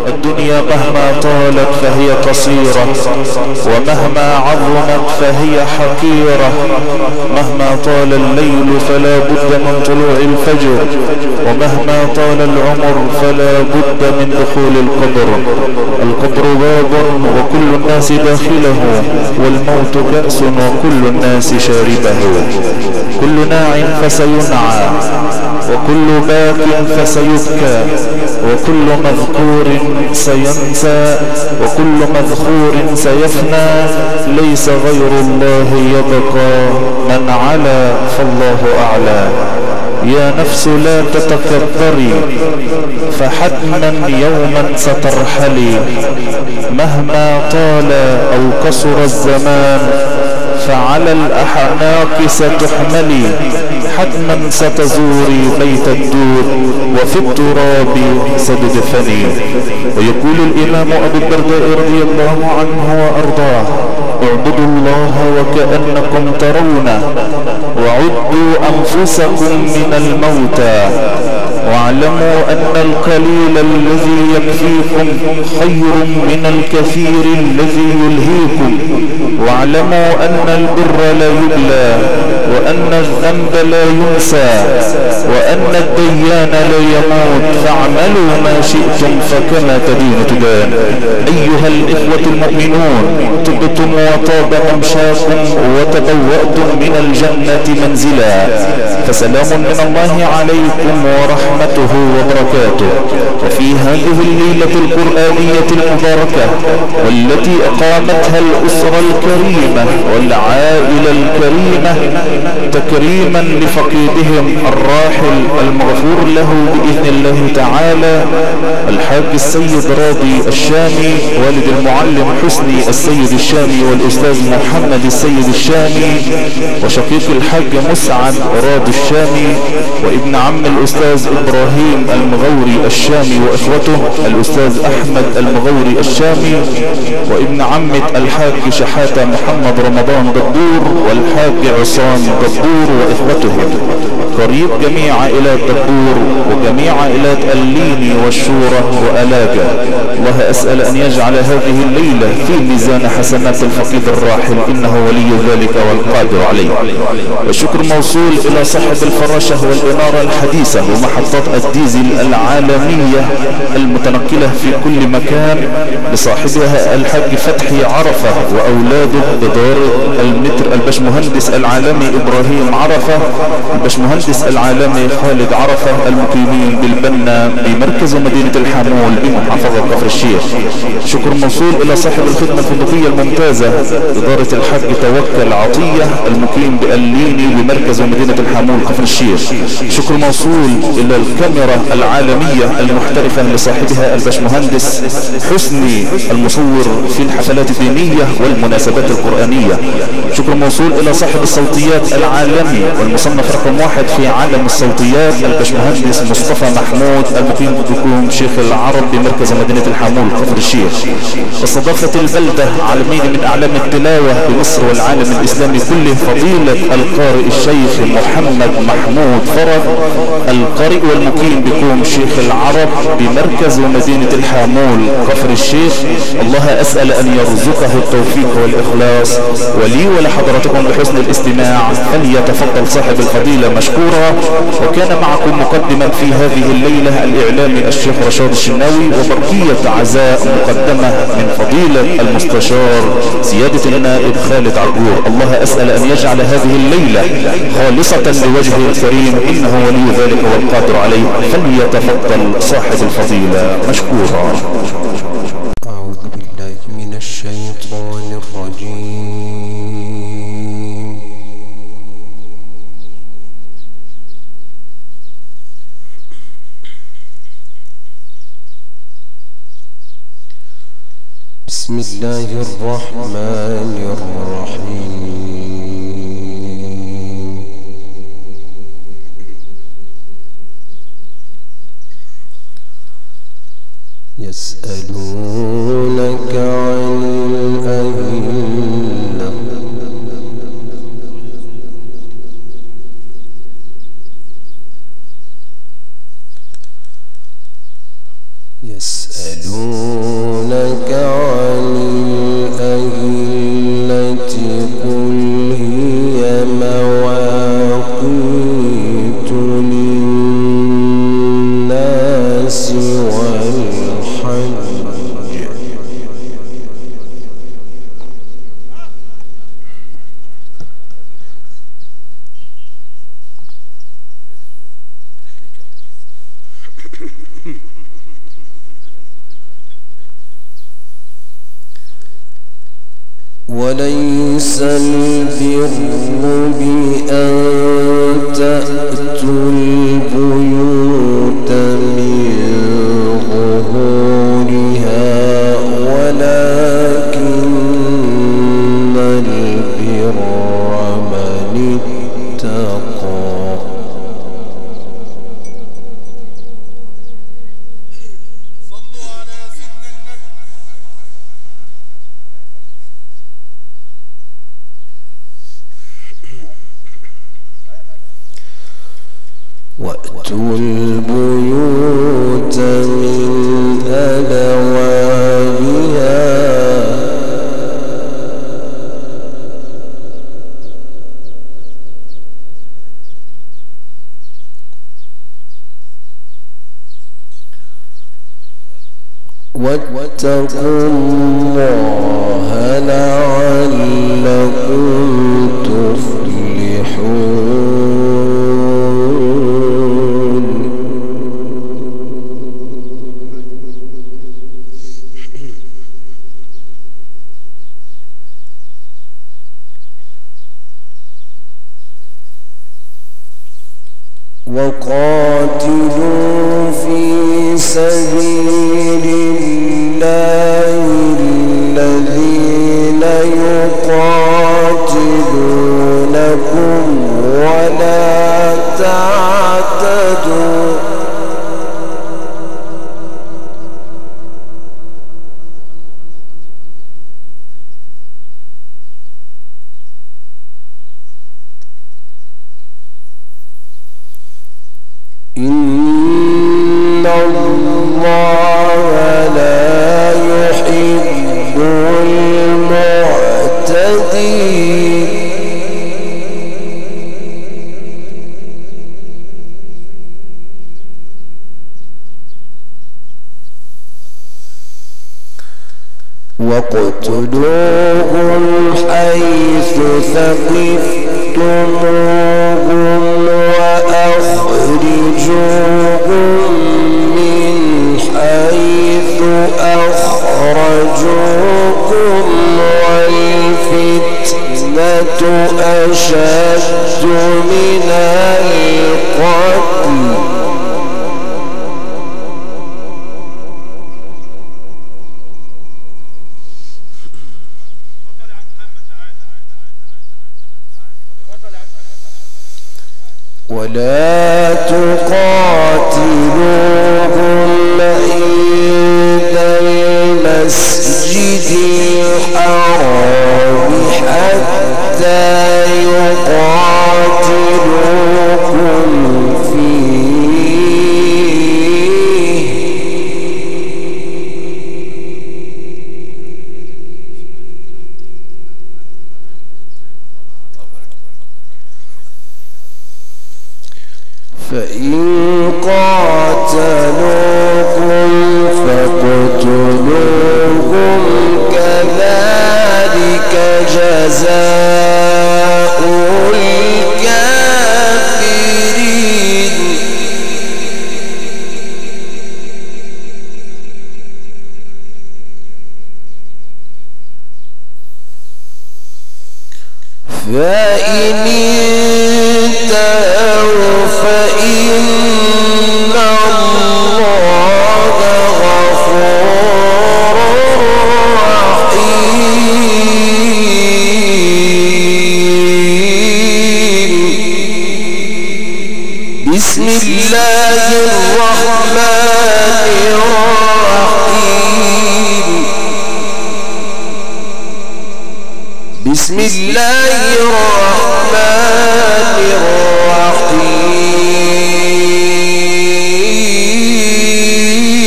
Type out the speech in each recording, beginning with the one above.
الدنيا مهما طالت فهي قصيرة، ومهما عظمت فهي حقيرة. مهما طال الليل فلا بد من طلوع الفجر، ومهما طال العمر فلا بد من دخول القبر. القبر باب وكل الناس داخله، والموت كأس وكل الناس شاربه. كل ناع فسينعى، وكل باك فسيبكى، وكل مذكور سينسى، وكل مذكور سيفنى. ليس غير الله يبقى، من علا فالله أعلى. يا نفس لا تتكبري، فحتما يوما سترحلي. مهما طال أو قصر الزمان، فعلى الأحناق ستحملي. حتما ستزوري بيت الدور، وفي التراب ستدفني. ويقول الإمام أبو الدرداء رضي الله عنه وأرضاه: اعبدوا الله وكأنكم ترونه، وعدوا أنفسكم من الموتى، واعلموا أن القليل الذي يكفيكم خير من الكثير الذي يلهيكم. واعلموا أن البر لا يبلى، وأن الذنب لا ينسى، وأن الديان لا يموت. فاعملوا ما شئتم فكما تدين تدان. أيها الإخوة المؤمنون، طبتم وطاب ممشاكم وتبوأتم من الجنة منزلا، فسلام من الله عليكم ورحمته وبركاته. وفي هذه الليلة القرآنية المباركة، والتي أقامتها الأسرة الكريمة والعائلة الكريمة تكريما لفقيدهم الراحل المغفور له بإذن الله تعالى، الحاج السيد راضي الشامي، والد المعلم حسني السيد الشامي، والأستاذ محمد السيد الشامي، وشقيق الحاج مسعد راضي الشامي، وابن عم الأستاذ إبراهيم المغوري الشامي وإخوته الأستاذ أحمد المغوري الشامي، وابن عمة الحاج شحاتة محمد رمضان دبور، والحاج عصام دبور وإخوتهم. قريب جميع عائلات دبور وجميع عائلات الليني والشورى وألاجة. الله أسأل أن يجعل هذه الليلة في ميزان حسنات الفقيد الراحل، إنه ولي ذلك والقادر عليه. والشكر موصول إلى صاحب الفراشة والإنارة الحديثة ومحطات الديزل العالمية المتنقلة في كل مكان، لصاحبها الحاج فتحي عرفة وأولاده إدارة المتر، البشمهندس العالمي إبراهيم عرفة، البشمهندس العالمي خالد عرفة، المقيمين بالبنا بمركز مدينة الحمول بمحافظة كفر الشيخ. شكر موصول إلى صاحب الخدمة الفندقية الممتازة إدارة الحاج توكل عطية، المقيم بأليني بمركز مدينة الحمول كفر الشيخ. شكر موصول إلى الكاميرا العالمية المحترفة لصاحبها البشمهندس حسني، المصور في الحفلات الدينية والمناسبات القرآنية. شكر موصول إلى صاحب الصوتيات العالمي والمصنف رقم 1 في عالم الصوتيات البشمهندس مصطفى محمود، المقيم بدكوم شيخ العرب بمركز مدينة الحمول كفر الشيخ. واستضافت البلدة عالمين من أعلام التلاوة بمصر والعالم الإسلامي كله، فضيلة القارئ الشيخ محمد محمود فرج، القارئ والمقيم بكوم شيخ العرب بمركز مدينة الحمول كفر الشيخ. الله أسأل أن يرزقه التوفيق والإخلاص، ولي ولحضراتكم بحسن الاستماع. فليتفضل صاحب الفضيلة مشكورا. وكان معكم مقدما في هذه الليلة الإعلامي الشيخ رشاد الشناوي، وبركية عزاء مقدمة من فضيلة المستشار سيادة النائب خالد عجور. الله أسأل أن يجعل هذه الليلة خالصة لوجهه الكريم، إنه ولي ذلك والقادر عليه. فليتفضل صاحب الفضيلة مشكورا. أعوذ بالله من الشيطان الرجيم. بسم الله الرحمن الرحيم. يسألونك عن الأهلة يسألونك عن الأهلة قل هي مواقيت للناس والحج وليس البر بأن تأتوا البيوت من ظهورها ولكن البر من اتقى وأتوا البيوت من أبوابها واتقوا الله لعلكم تفلحون وقاتلوا في سبيل الله الذين يقاتلونكم ولا تعتدوا إن الله لا يحب المعتدين واقتلوهم حيث ثقفتموهم وأخرجوهم من حيث أخرجوكم والفتنة أشد من القتل ولا تقاتلوهم عند المسجد الحرام حتى يقاتلوكم فيه فإن قاتلوكم فاقتلوهم كذلك جزاء الكافرين فإن انتهوا فإن الله غفور رحيم. بسم الله الرحمن الرحيم. بسم الله الرحمن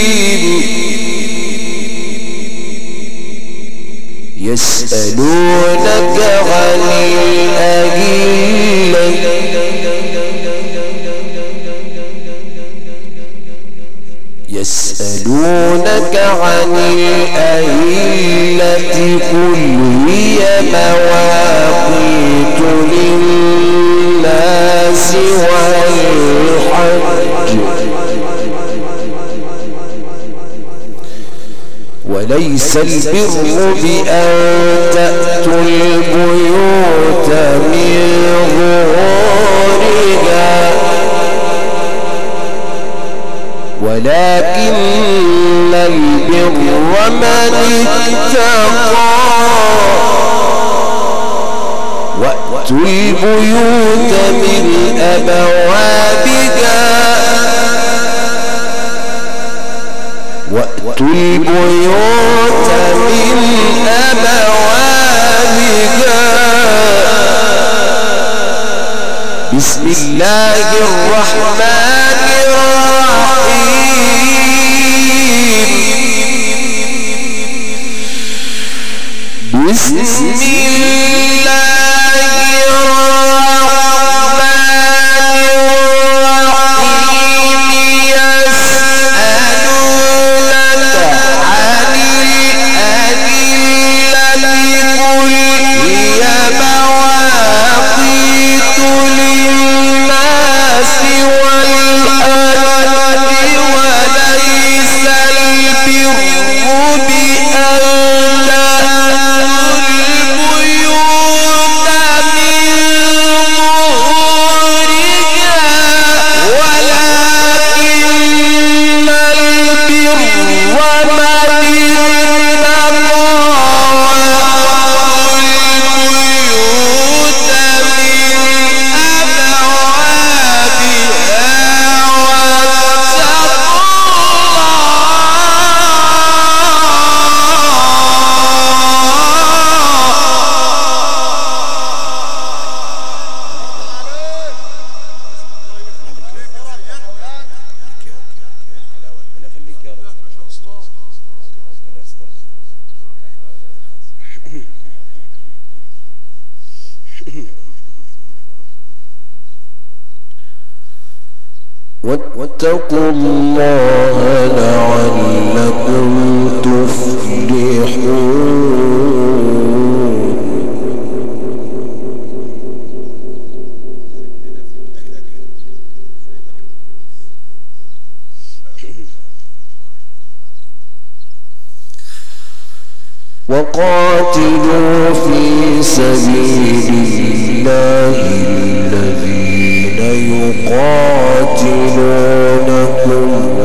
الرحيم. يسألونك عن الأهلة يسألونك عن الأهلة قل هي مواقيت للناس والحج وليس البر بأن تأتوا البيوت من ظهورها ولكن البر من اتقى وأتوا البيوت من أبوابها وأتوا البيوت من أبوابها بسم الله الرحمن الرحيم بسم الله الرحمن الرحيم يسألونك عن الأهلة قل هي مواقيت للناس والحج وليس البر بأن واتقوا الله لعلكم تفلحون وقاتلوا في سبيل الله الذين يقاتلونكم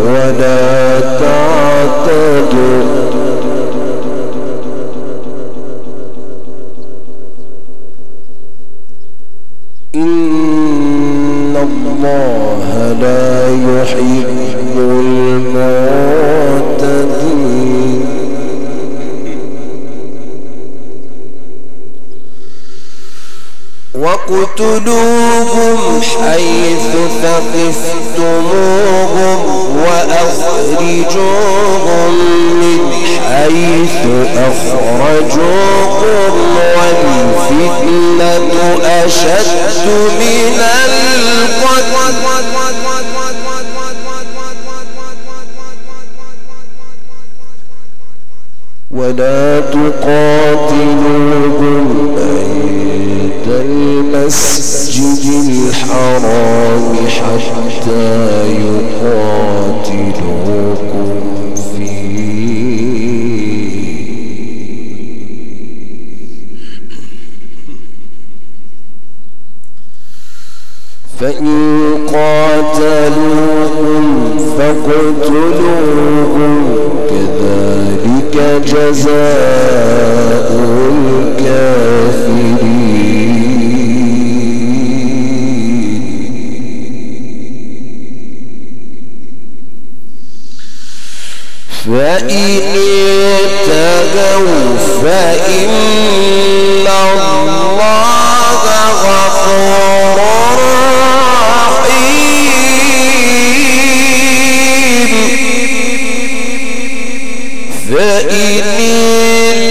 ولا تعتدوا إن الله لا يحب المعتدين وقتلوهم حيث ثقفتموهم وأخرجوهم من حيث أخرجوكم والفتنة أشد من القتل ولا تقاتلوهم عند المسجد الحرام حتى يقاتلوكم فيه فإن قاتلوكم فاقتلوهم كذلك جزاء الكافرين فإن ابتغوا فإن الله غفور رحيم فإن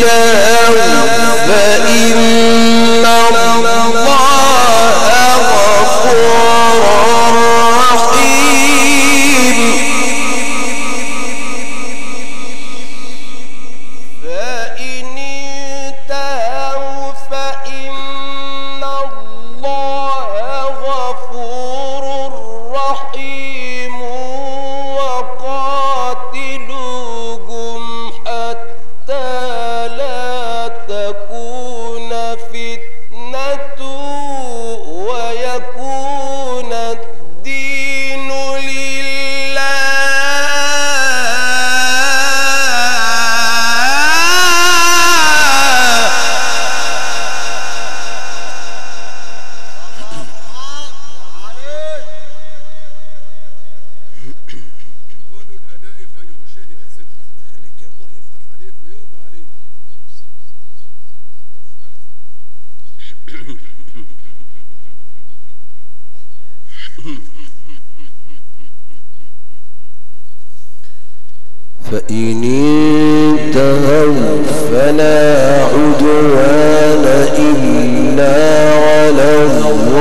فإن انتهوا فلا عدوان إلا على الظالمين.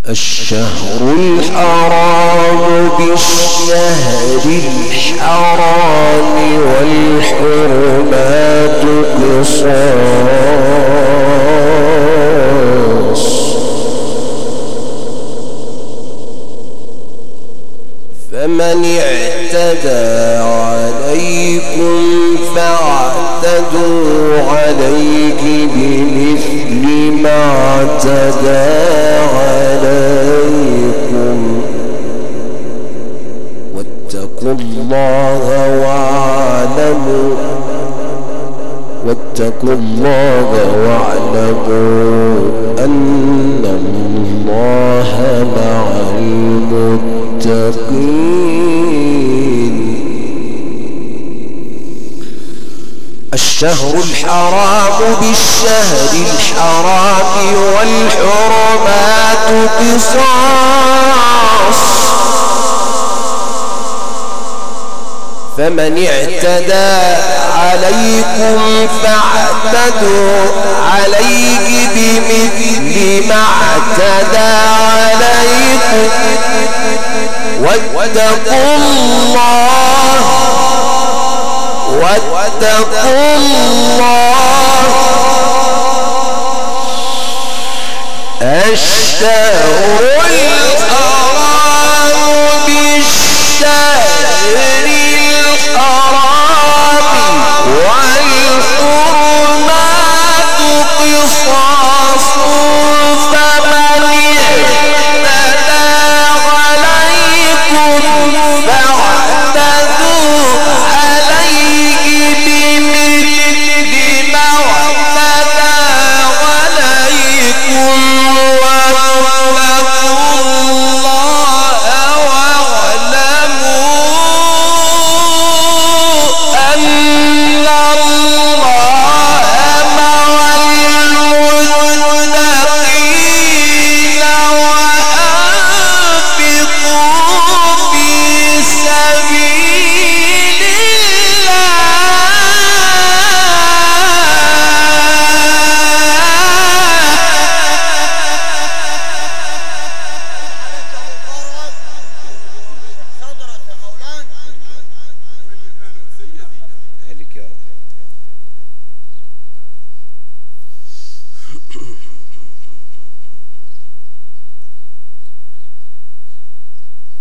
الشهر الحرام بالشهر الحرام والحرمات قصاص، فمن اعتدى عليكم فاعتدوا عليه بمثل ما اعتدى عليكم، واتقوا الله واعلموا أن الله مع المتقين. الشهر الحرام بالشهر الحرام والحرمات قصاص، فمن اعتدى عليكم فاعتدوا عليه بمثل ما اعتدى عليكم، واتقوا الله الشهر الحرام بالشهر الحرام والحرمات قصاص، فمن اعتدى عليكم فاعتدوا عليه بمثل ما اعتدى عليكم، واتقوا الله واعلموا أن الله مع المتقين،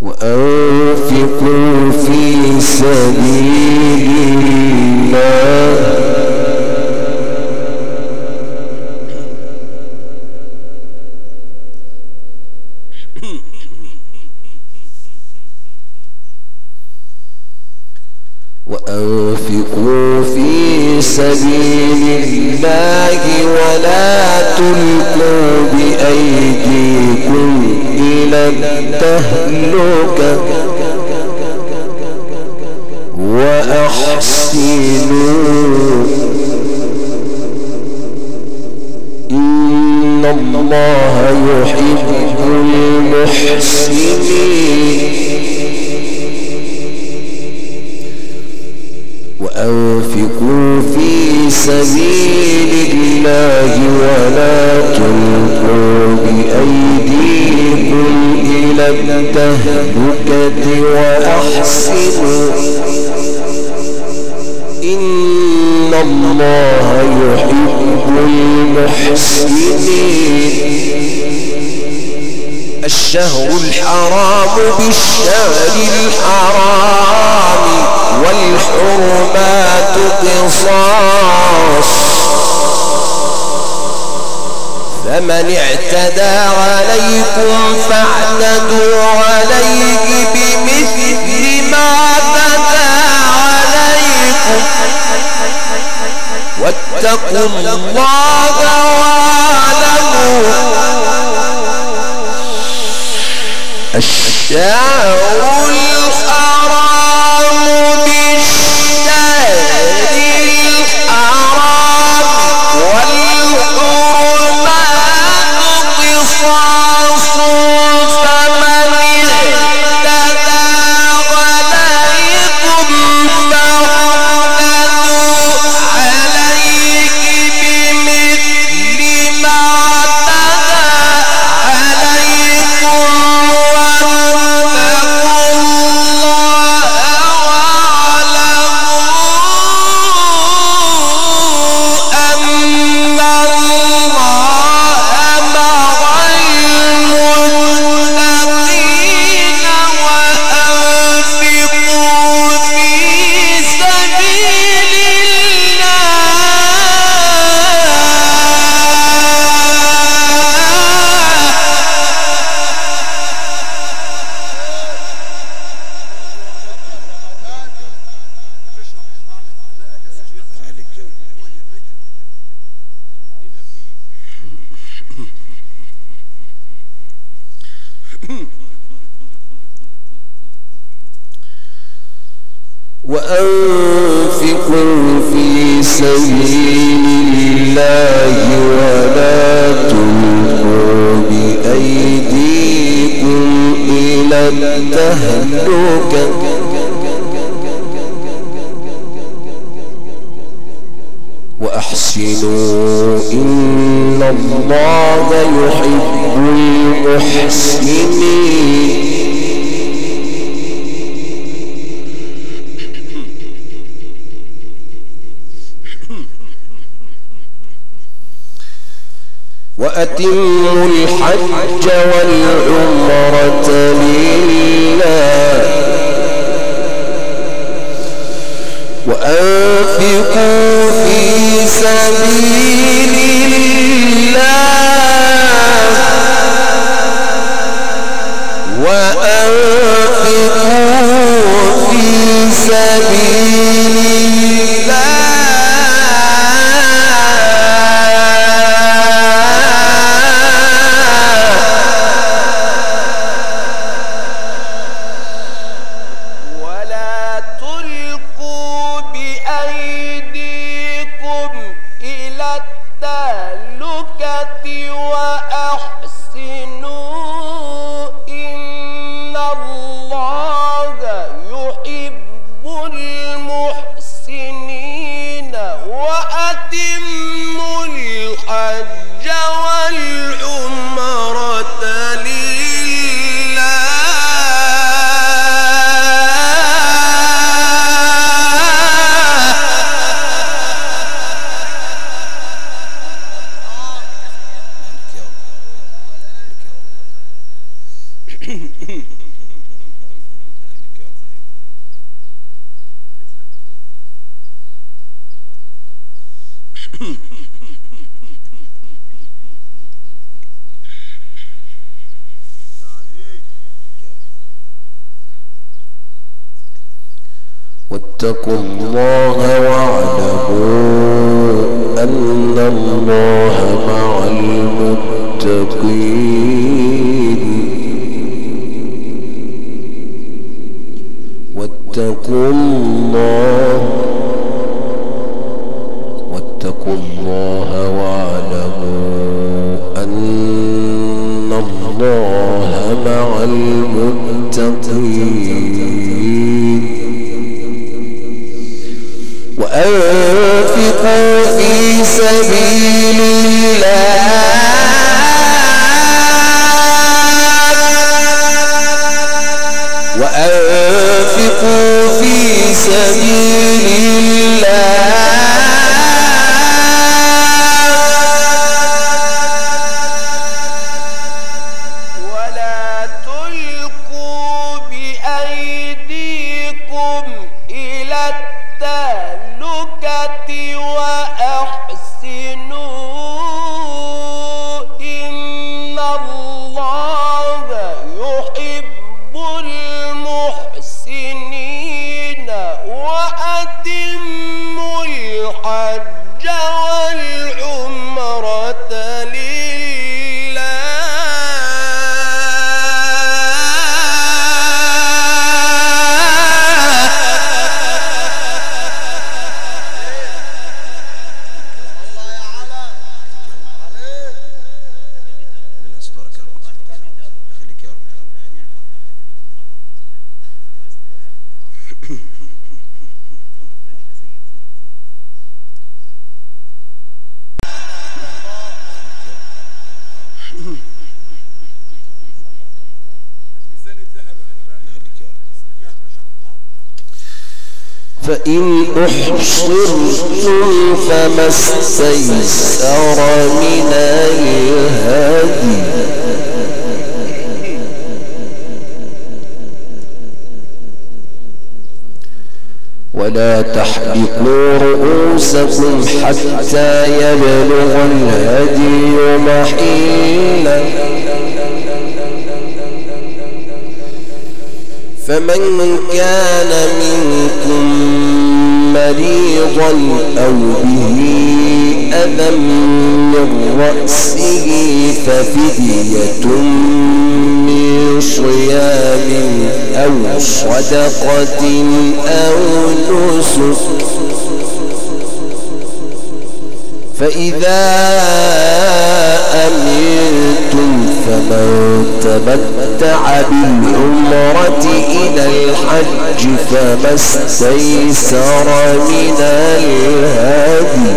وأنفقوا في سبيل وأنفقوا في سبيل الله ولا تلقوا بأيديكم إلى التهلكة وأحسنوا إن الله يحب المحسنين وأنفقوا في سبيل الله ولا تلقوا بأيديكم إلى التهلكة وأحسنوا إن الله يحب المحسنين الشهر الحرام بالشهر الحرام والحرمات قصاص فمن اعتدى عليكم فاعتدوا عليه بمثل ما اعتدى عليكم واتقوا الله واعلموا الشهر الحرام بالشهر الحرام والحرمات قصاص فمن اعتدى عليكم فاعتدوا عليه بمثل ما اعتدى وأنفقوا في سبيل الله ولا تلقوا بأيديكم إلى التهلكة وأحسنوا إن الله يحب المحسنين وأتموا الحج والعمرة لله وأنفقوا في سبيل الله وأنفقوا في سبيل الله واتقوا الله واعلموا أن الله مع المتقين واتقوا الله واعلموا أن المتقين وأنفقوا في سبيل الله وأنفقوا في سبيل الله ولا تلقوا بأيديكم إلى التهلكة وأحسنوا إن الله يحب المحسنين وأتموا الحج والعمرة فإن أحصرتم فما استيسر من الهدي ولا تحلقوا رؤوسكم حتى يبلغ الهدي محله فمن كان منكم مريضا أو به أذى من رأسه ففدية من صيام أو صدقة أو نسك فإذا أمنتم فمن تمتع بالعمرة إلى الحج فما استيسر من الهدي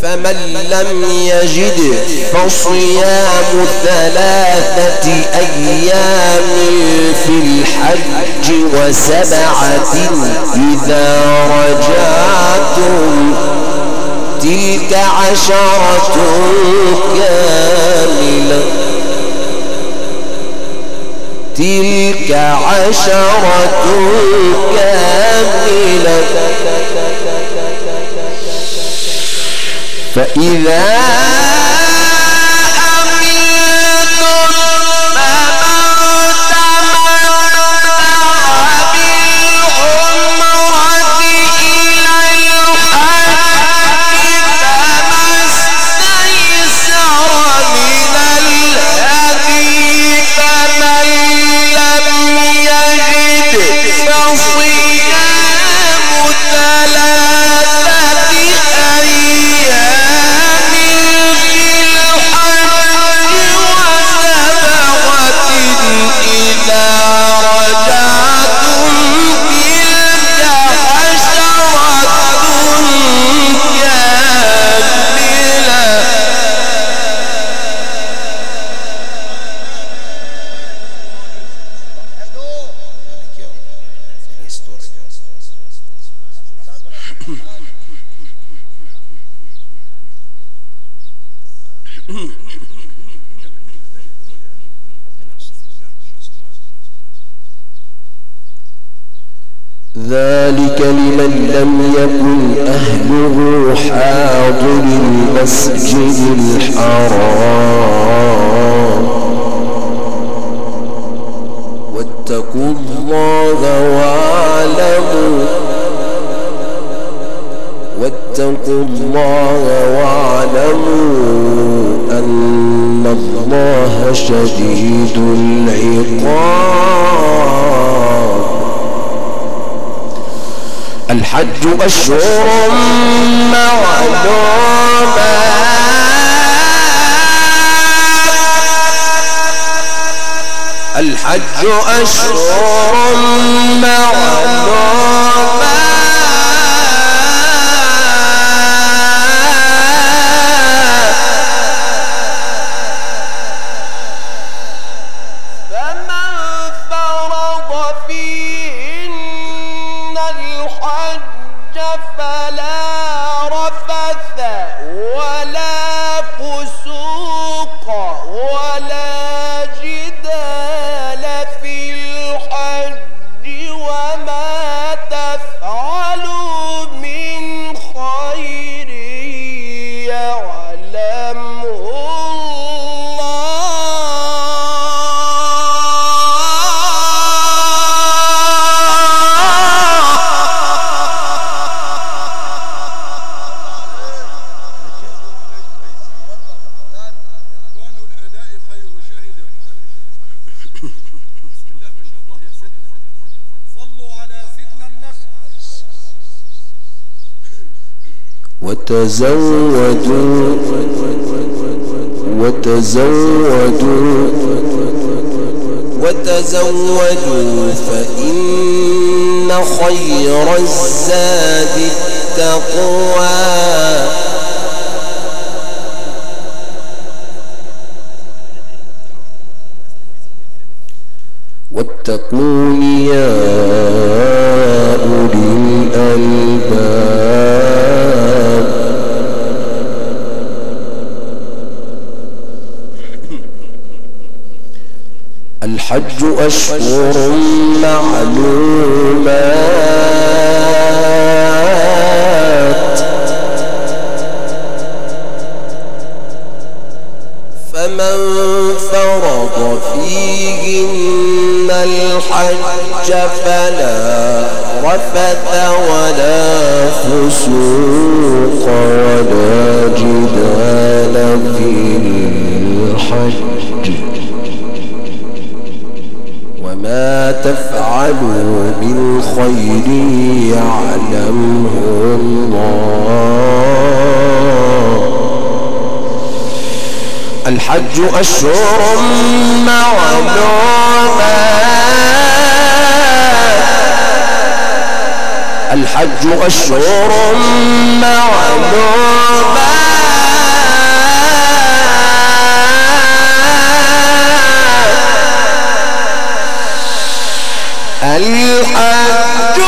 فمن لم يجد فصيام 3 أيام في الحج و7 إذا رجعتم تلك 10 كاملة تلك 10 كاملة فإذا ذلك لمن لم يكن أهله حاضر المسجد الحرام واتقوا الله واعلموا أن الله شديد العقاب. الحج أشهر معلومات الحج أشهر معلومات فمن فرض فيهن الحج فلا رفث ولا فسوق ولا جدال في الحج وما تفعلوا من خير يعلمه وتزودوا فإن خير الزاد التقوى واتقون يا أولي الألباب الحج أشهر معلومات فمن فرض فيهن الحج فلا رفث ولا فسوق ولا جدال في الحج وما تفعلوا من خير يعلمه الله الحج أشهر معلومات الحج أشهر معلومات الحج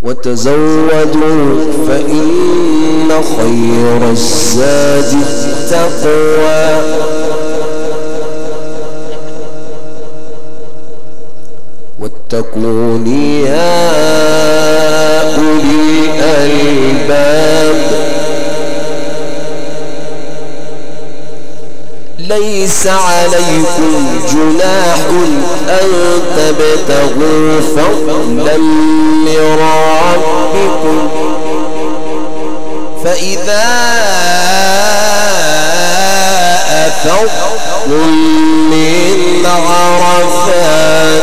وتزودوا فإن خير الزاد التقوى واتقون يا أولي الألباب ليس عليكم جناح أن تبتغوا فضلا من ربكم فإذا أفضتم من عرفات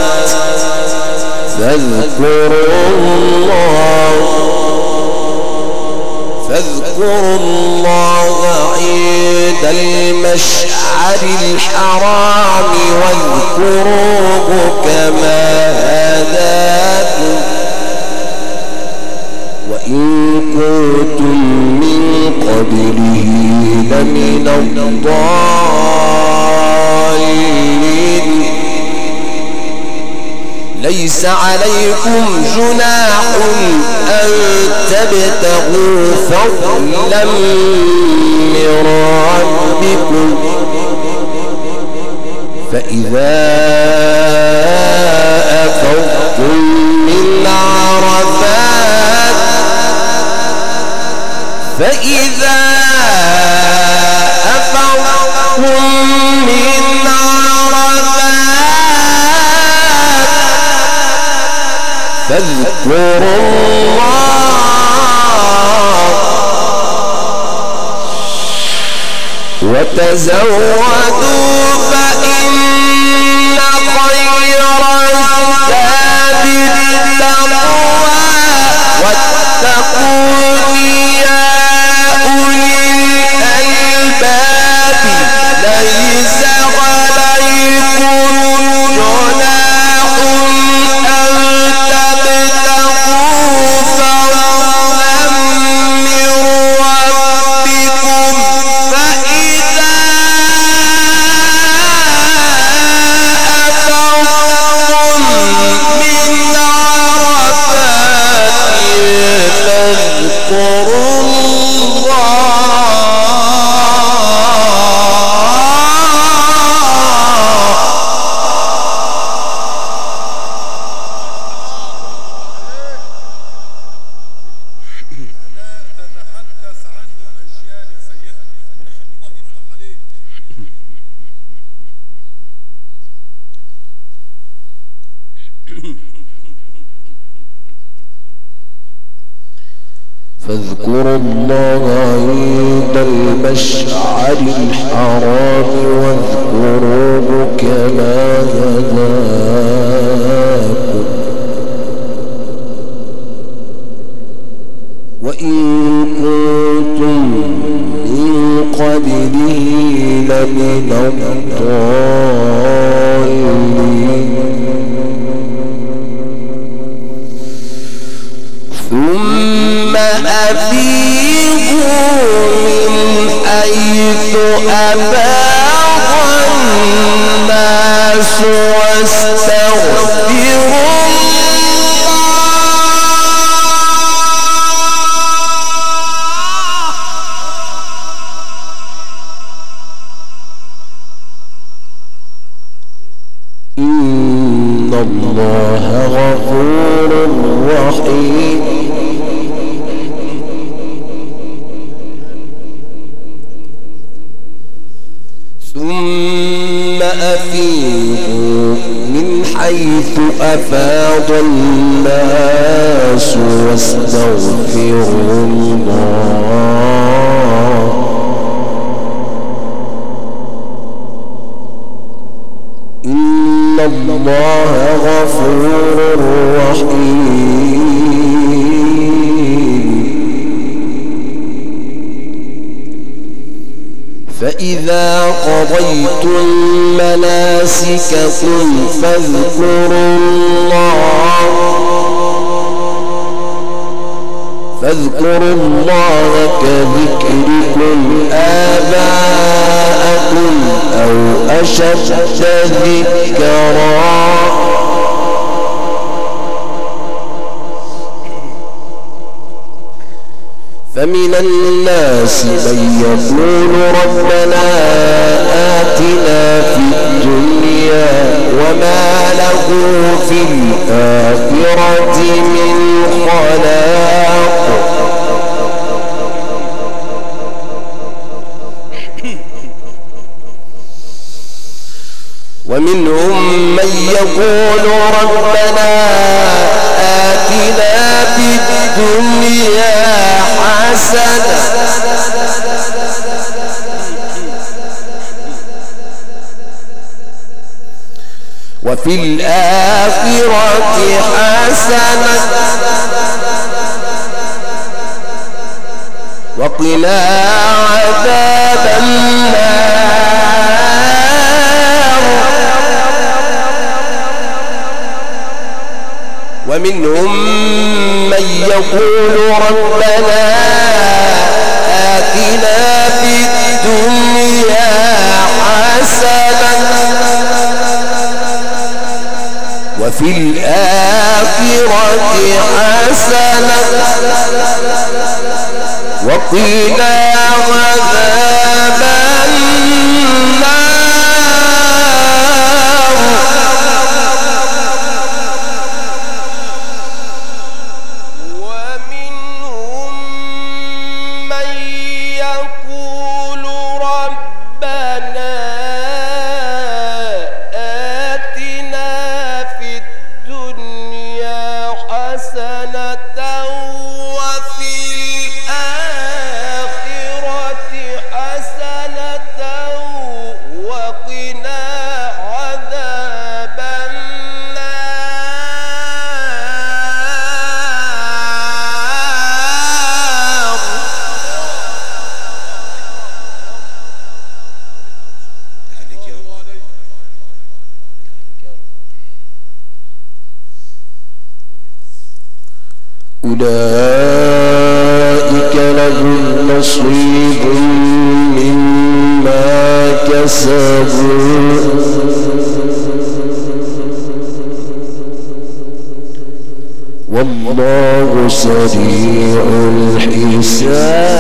فاذكروا الله عند المشعر الحرام واذكروه كما هداكم وإن كنتم من قبله لمن الضالين ليس عليكم جناح أن تبتغوا فضلا من ربكم فإذا أفضتم من عرفات فاذكروا الله وتزودوا فإن خير الزاد التقوى واتقون يا أولي الألباب ليس عليكم جناح أن تبتغوا فضلا من ربكم فإذا أفضتم من عرفات فاذكروا فاذكروا الله عند المشعر الحرام واذكروه كما هداكم وإن كنتم من قبله لمن الضالين ثم أفيضوا من حيث أفاض الناس واستغفروا إن الله غفور رحيم ثم أفيضوا من حيث أفاض الناس واستغفروا الله إن الله غفور رحيم فإذا قضيتم مناسككم فاذكروا الله كذكركم آباءكم أو أشد ذكرا فمن الناس من يقول ربنا آتنا في الدنيا وما له في الآخرة من خلاق ومنهم من يقول ربنا آتنا في الدنيا حسنة وفي الآخرة حسنة وقنا عذاب النار ومنهم من من يقول ربنا آتنا في الدنيا حسنة وفي الآخرة حسنة وقنا عذاب أولئك لهم نصيب مما كسبوا والله سريع الحساب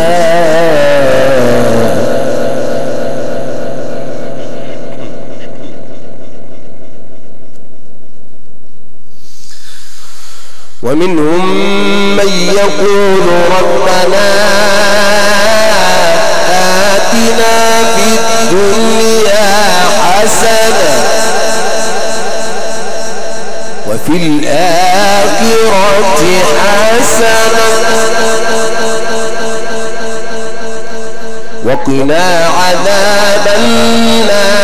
ومنهم من يقول ربنا آتنا في الدنيا حسنة وفي الآخرة حسنة وقنا عذاب النار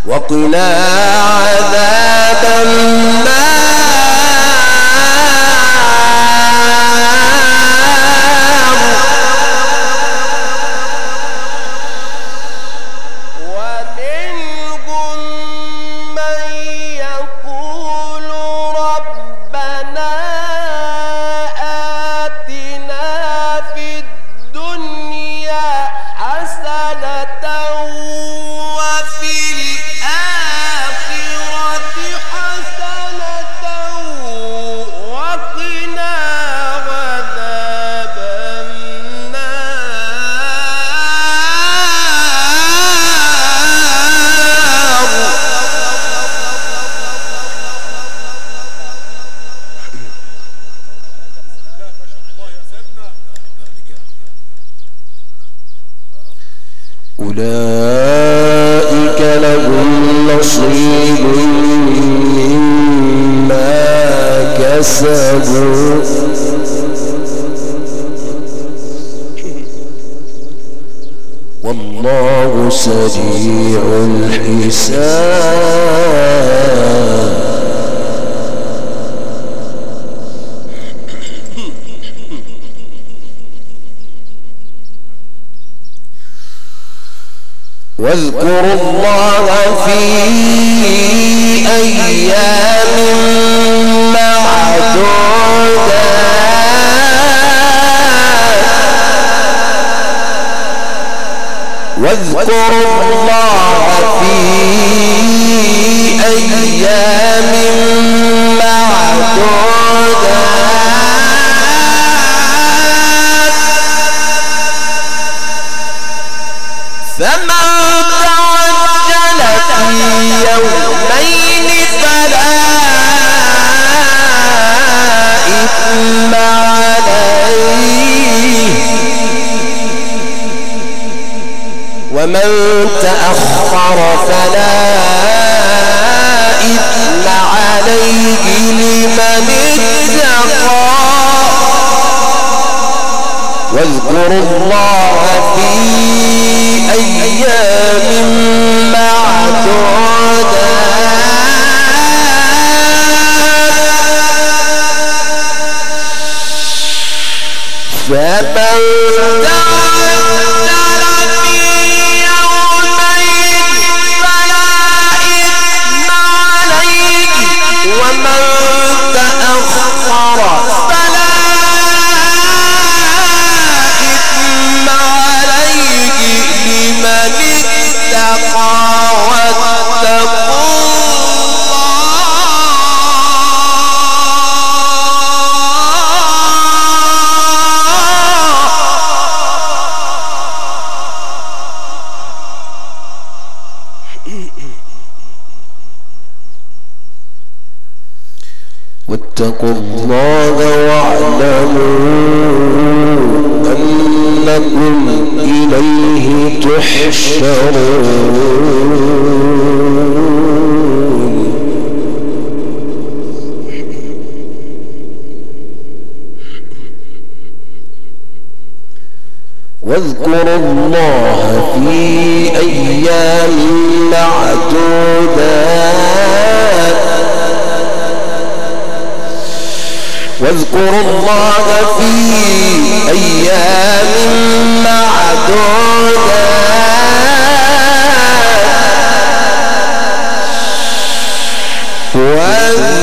وقنا عذاب ومنهم من يقول ربنا آتنا في الدنيا حسنة وفي الآخرة حسنة وقنا عذاب أولئك لهم نصيب مما كسبوا والله سريع الحساب واذكروا الله في أيام معدودات واذكروا الله في أيام معدودات فمن تعجل في يومين فلا إثم عليه ومن تأخر فلا إثم عليه لمن اتقى واذكروا الله في أيام معدودات فمن تعجل في يومين ومن تأخر فلا إثم عليه لمن اتقى واتقوا واتقوا الله واعلموا أنكم إليه تحشرون واذكروا الله في أيام معدودات واذكروا الله في أيام معدودات واذكروا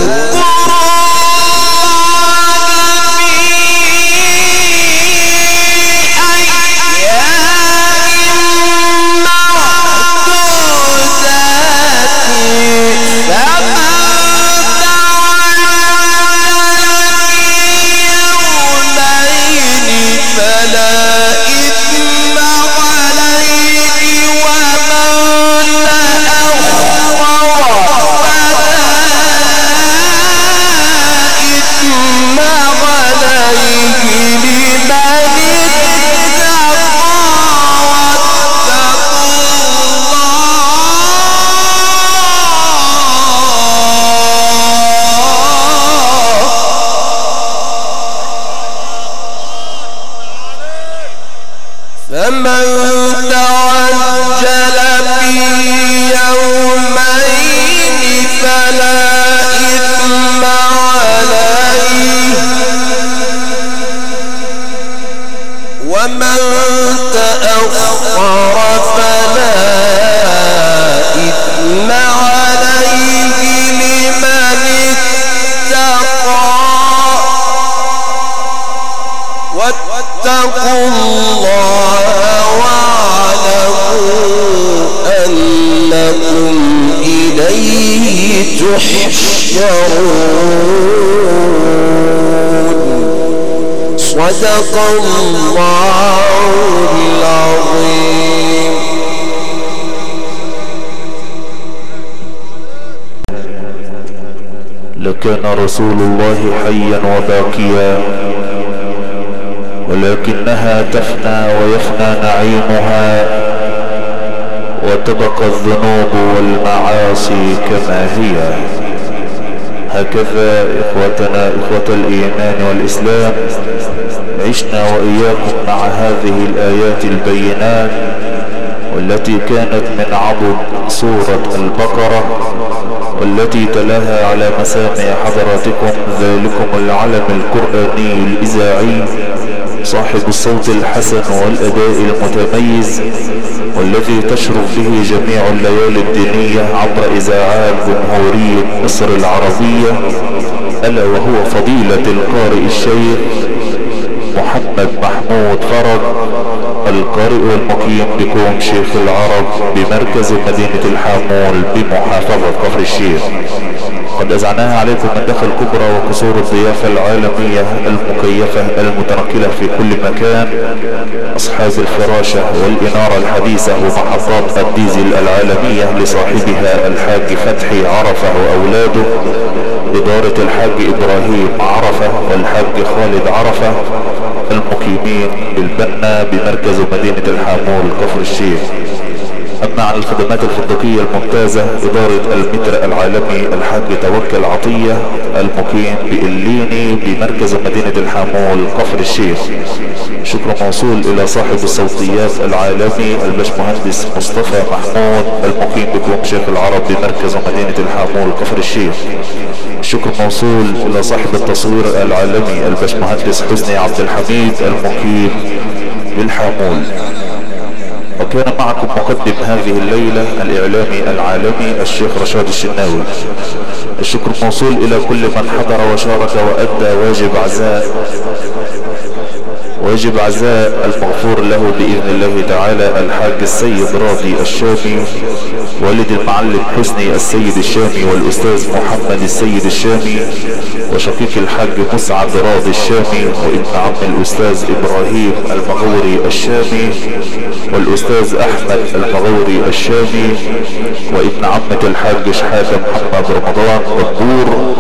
فمن تعجل في يومين فلا إثم عليه ومن تأخر فلا إثم عليه لمن اتقى واتقوا الله واعلموا أنكم إليه تحشرون صدق الله العظيم. لكان رسول الله حيا وباقيا ولكنها تفنى ويفنى نعيمها وتبقى الذنوب والمعاصي كما هي. هكذا إخوتنا إخوة الإيمان والإسلام عشنا وإياكم مع هذه الآيات البينات والتي كانت من عضد سورة البقرة والتي تلاها على مسامع حضراتكم ذلكم العلم القرآني الإذاعي صاحب الصوت الحسن والأداء المتميز والذي تشرف به جميع الليالي الدينية عبر إذاعات جمهورية مصر العربية، ألا وهو فضيلة القارئ الشيخ محمد محمود فرج القارئ والمقيم بكوم شيخ العرب بمركز مدينة الحامول بمحافظة كفر الشيخ. قد أذعناها عليكم من داخل كبرى وقصور الضيافة العالمية المكيفة المتنقلة في كل مكان، أصحاب الفراشة والإنارة الحديثة ومحطات الديزل العالمية لصاحبها الحاج فتحي عرفة وأولاده، إدارة الحاج إبراهيم عرفة والحاج خالد عرفة المقيمين بالبنا بمركز مدينة الحامول كفر الشيخ. أما عن الخدمات الفندقية الممتازة إدارة المتر العالمي الحاج توكل عطية المقيم بإليني بمركز مدينة الحامول كفر الشيخ. شكر موصول إلى صاحب الصوتيات العالمي الباشمهندس مصطفى محمود المقيم بكوم شيخ العرب بمركز مدينة الحامول كفر الشيخ. شكر موصول إلى صاحب التصوير العالمي الباشمهندس حسني عبد الحميد المقيم بالحامول. وكان معكم مقدم هذه الليلة الإعلامي العالمي الشيخ رشاد الشناوي. الشكر موصول إلى كل من حضر وشارك وأدى واجب عزاء المغفور له بإذن الله تعالى الحاج السيد راضي الشامي والد المعلم حسني السيد الشامي والأستاذ محمد السيد الشامي وشقيق الحاج مسعد راضي الشامي وابن عم الأستاذ إبراهيم المغوري الشامي والأستاذ أحمد المغوري الشامي وابن عمة الحاج شحاتة محمد رمضان دبور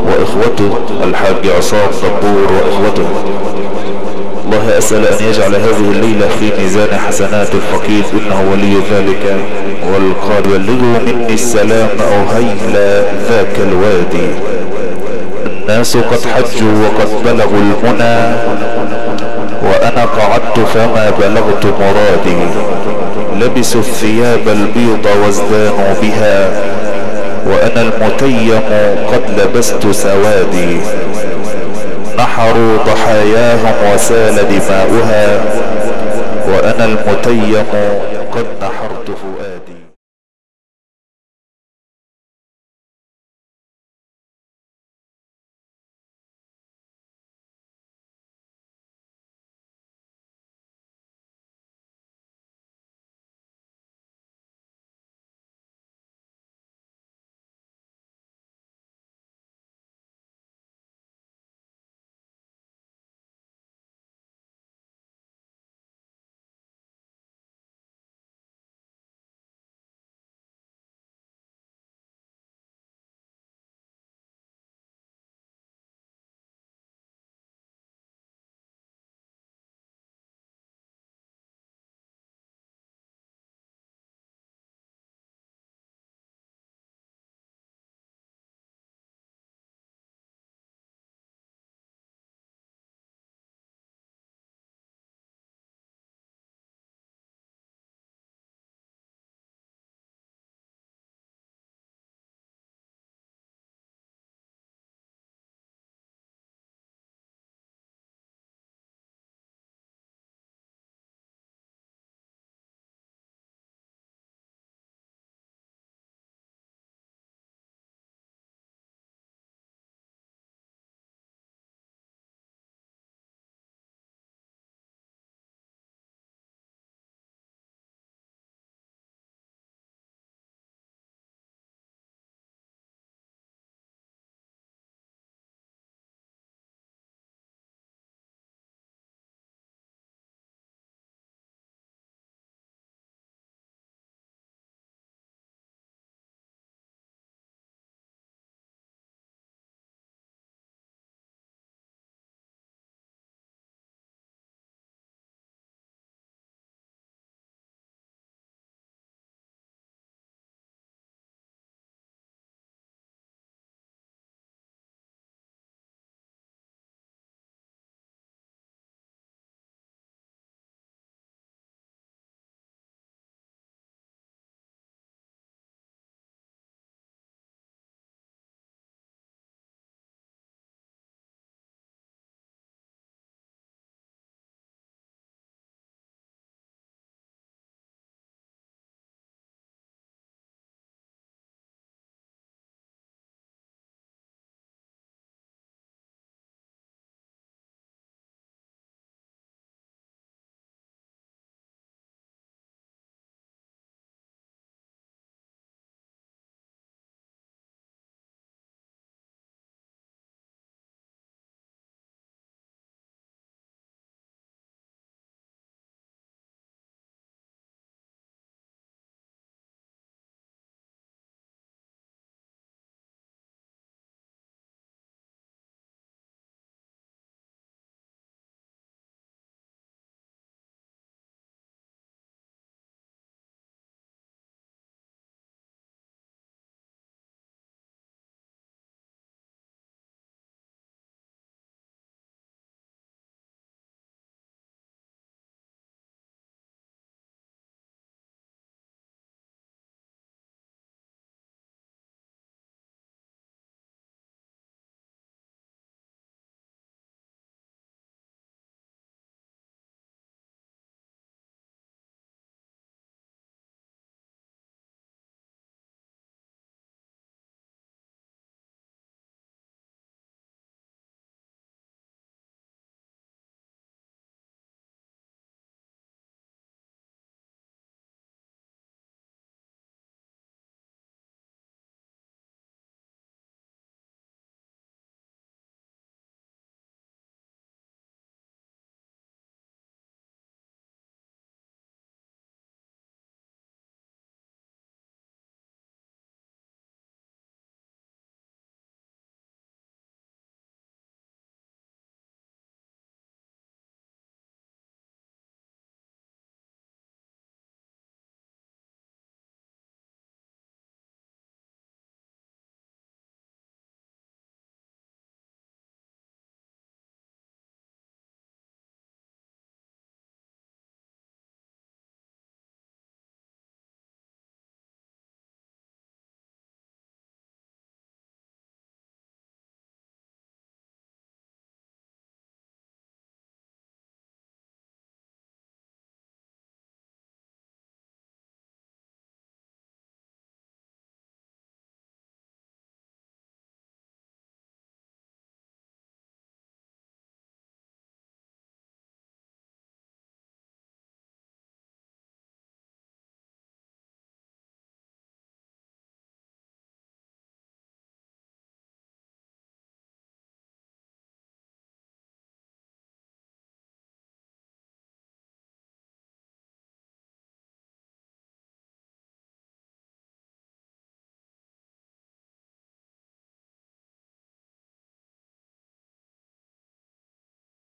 وإخوته الحاج عصام دبور وإخوته. الله أسأل أن يجعل هذه الليلة في ميزان حسنات الفقيد إنه ولي ذلك والقادر. بلغوا مني السلام أو هيلا ذاك الوادي. الناس قد حجوا وقد بلغوا المنى وأنا قعدت فما بلغت مرادي. لبسوا الثياب البيض وازدانوا بها وأنا المتيم قد لبست سوادي. نحروا ضحاياهم وسال دماؤها وأنا المتيم قد نحرت فؤادي.